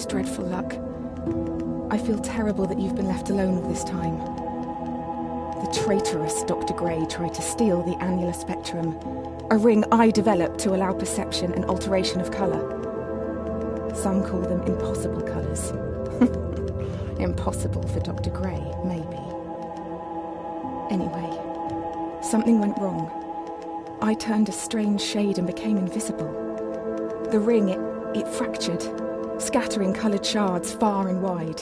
dreadful luck. I feel terrible that you've been left alone all this time. The traitorous Dr. Gray tried to steal the annular spectrum, a ring I developed to allow perception and alteration of colour. Some call them impossible colours. Impossible for Dr. Gray, maybe. Anyway, something went wrong. I turned a strange shade and became invisible. The ring, it fractured, scattering coloured shards far and wide.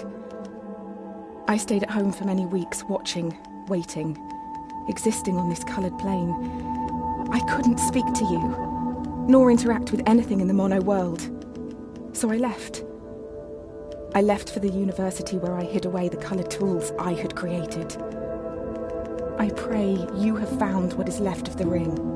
I stayed at home for many weeks, watching, waiting, existing on this coloured plane. I couldn't speak to you, nor interact with anything in the mono world. So I left. I left for the university where I hid away the coloured tools I had created. I pray you have found what is left of the ring.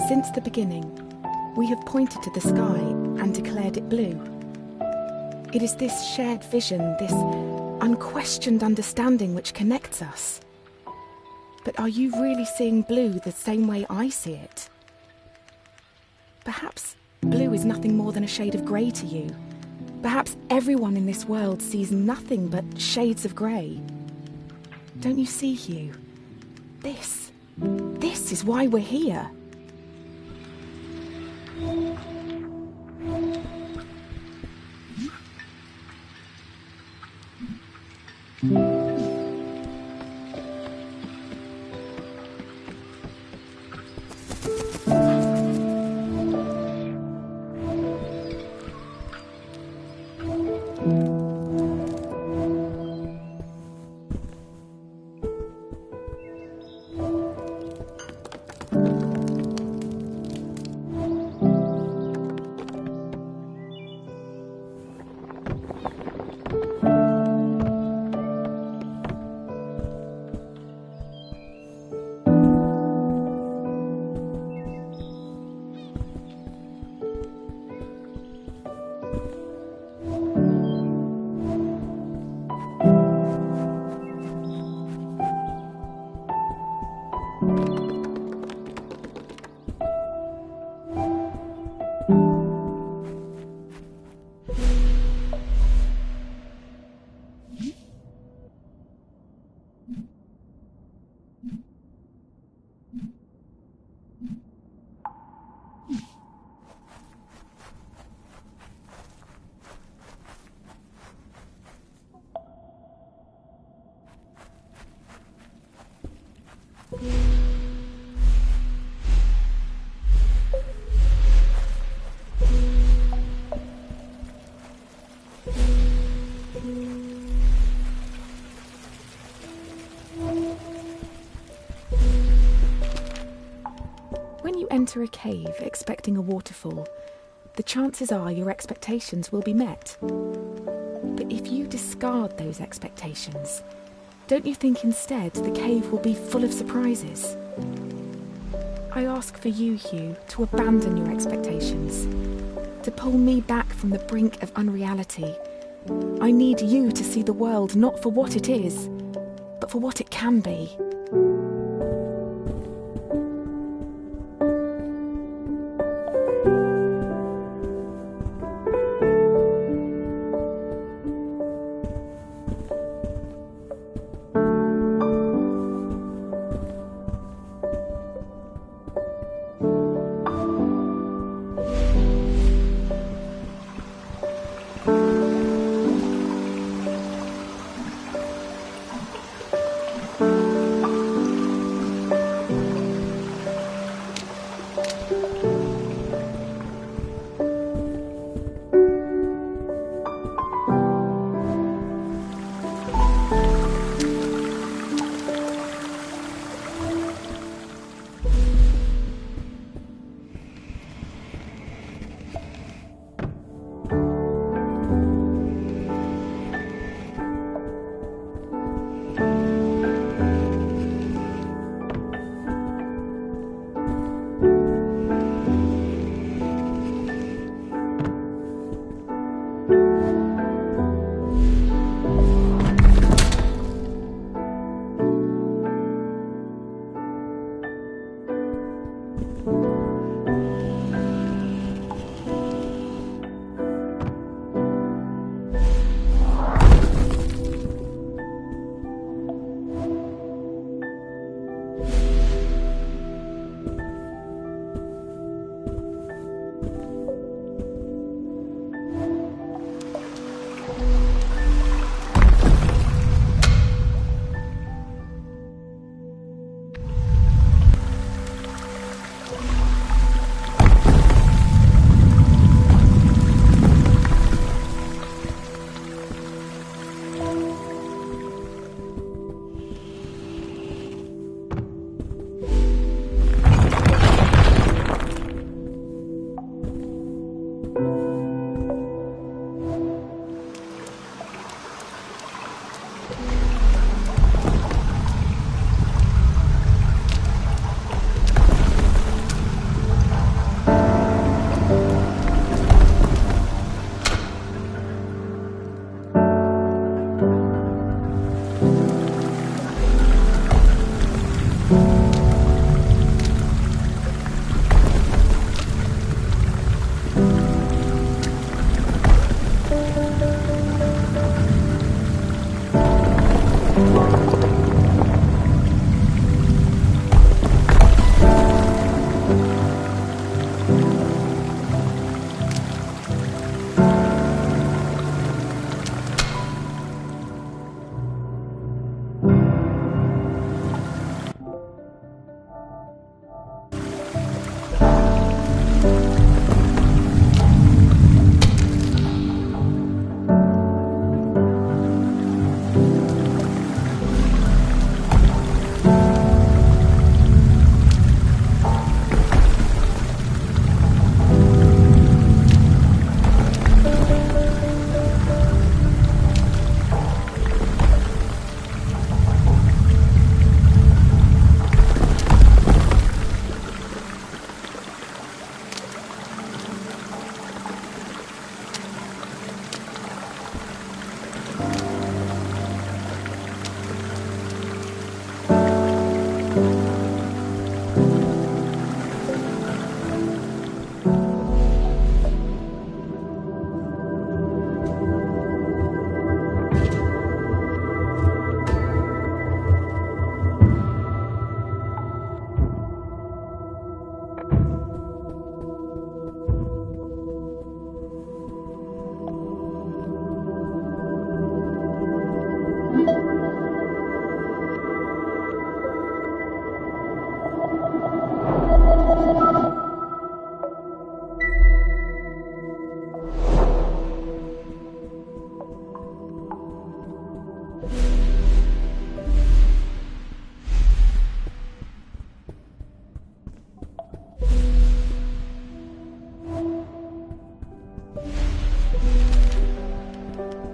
Since the beginning, we have pointed to the sky and declared it blue. It is this shared vision, this unquestioned understanding which connects us. But are you really seeing blue the same way I see it? Perhaps blue is nothing more than a shade of grey to you. Perhaps everyone in this world sees nothing but shades of grey. Don't you see, Hugh? This is why we're here. enter a cave expecting a waterfall, the chances are your expectations will be met. But if you discard those expectations, don't you think instead the cave will be full of surprises? I ask for you, Hugh, to abandon your expectations, to pull me back from the brink of unreality. I need you to see the world not for what it is, but for what it can be.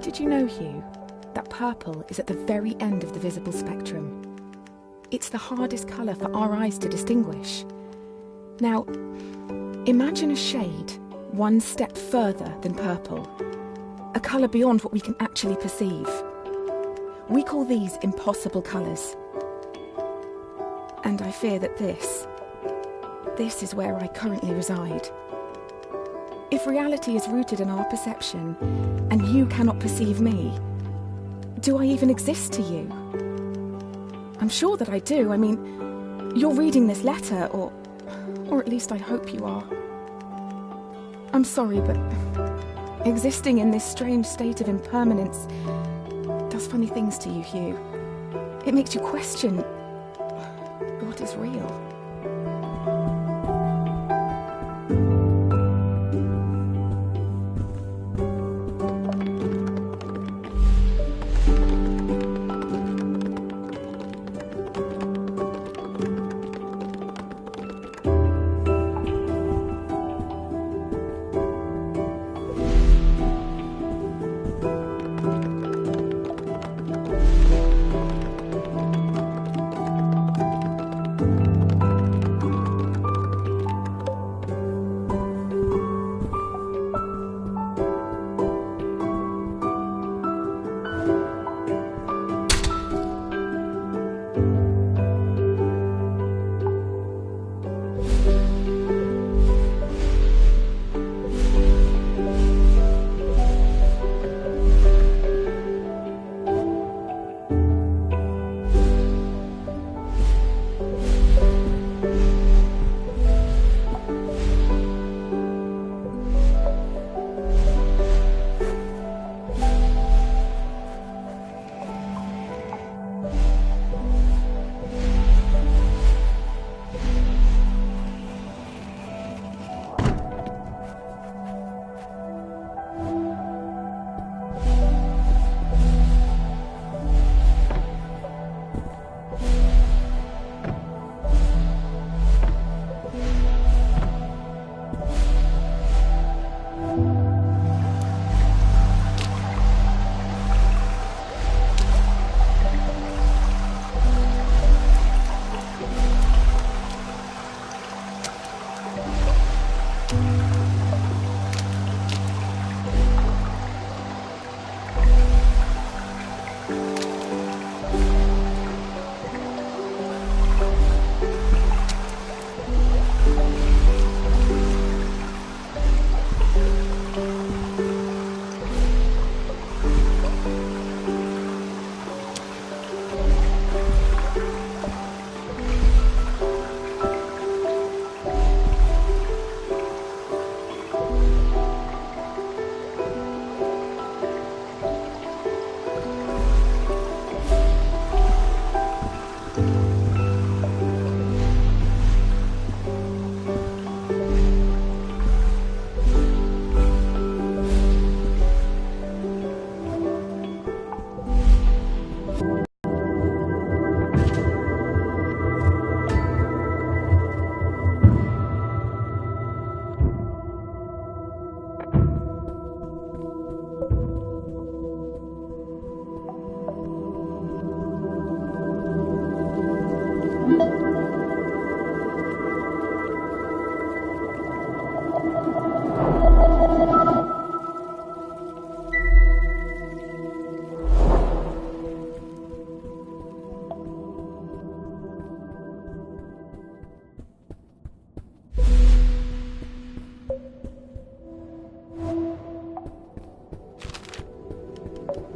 Did you know, Hugh, that purple is at the very end of the visible spectrum? It's the hardest colour for our eyes to distinguish. Now, imagine a shade one step further than purple, a colour beyond what we can actually perceive. We call these impossible colours. And I fear that this is where I currently reside. If reality is rooted in our perception, and you cannot perceive me, do I even exist to you? I'm sure that I do. I mean, you're reading this letter, or at least I hope you are. I'm sorry, but existing in this strange state of impermanence does funny things to you, Hugh. It makes you question what is real.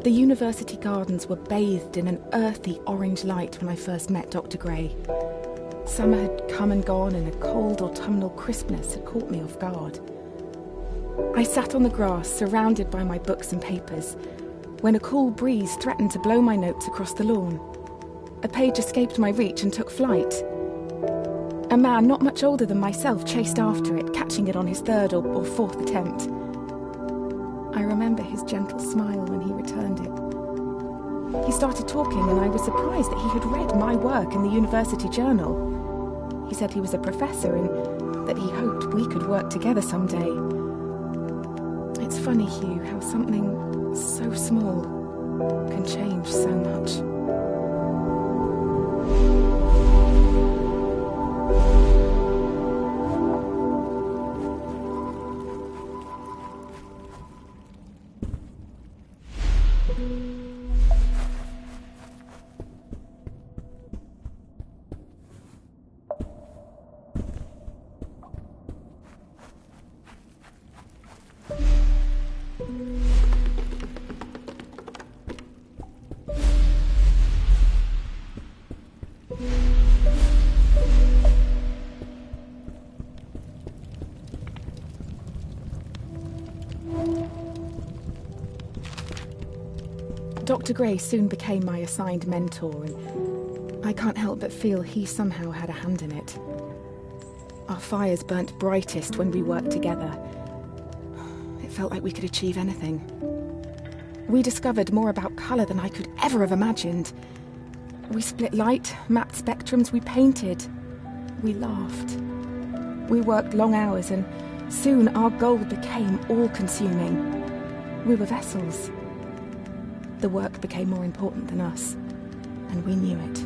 The university gardens were bathed in an earthy orange light when I first met Dr. Gray. Summer had come and gone, and a cold autumnal crispness had caught me off guard. I sat on the grass, surrounded by my books and papers, when a cool breeze threatened to blow my notes across the lawn. A page escaped my reach and took flight. A man not much older than myself chased after it, catching it on his third or fourth attempt. I remember his gentle smile when he returned it. He started talking, and I was surprised that he had read my work in the university journal. He said he was a professor and that he hoped we could work together someday. It's funny, Hugh, how something so small can change so much. Dr. Gray soon became my assigned mentor, and I can't help but feel he somehow had a hand in it. Our fires burnt brightest when we worked together. It felt like we could achieve anything. We discovered more about colour than I could ever have imagined. We split light, mapped spectrums, we painted. We laughed. We worked long hours, and soon our goal became all-consuming. We were vessels. The work became more important than us, and we knew it.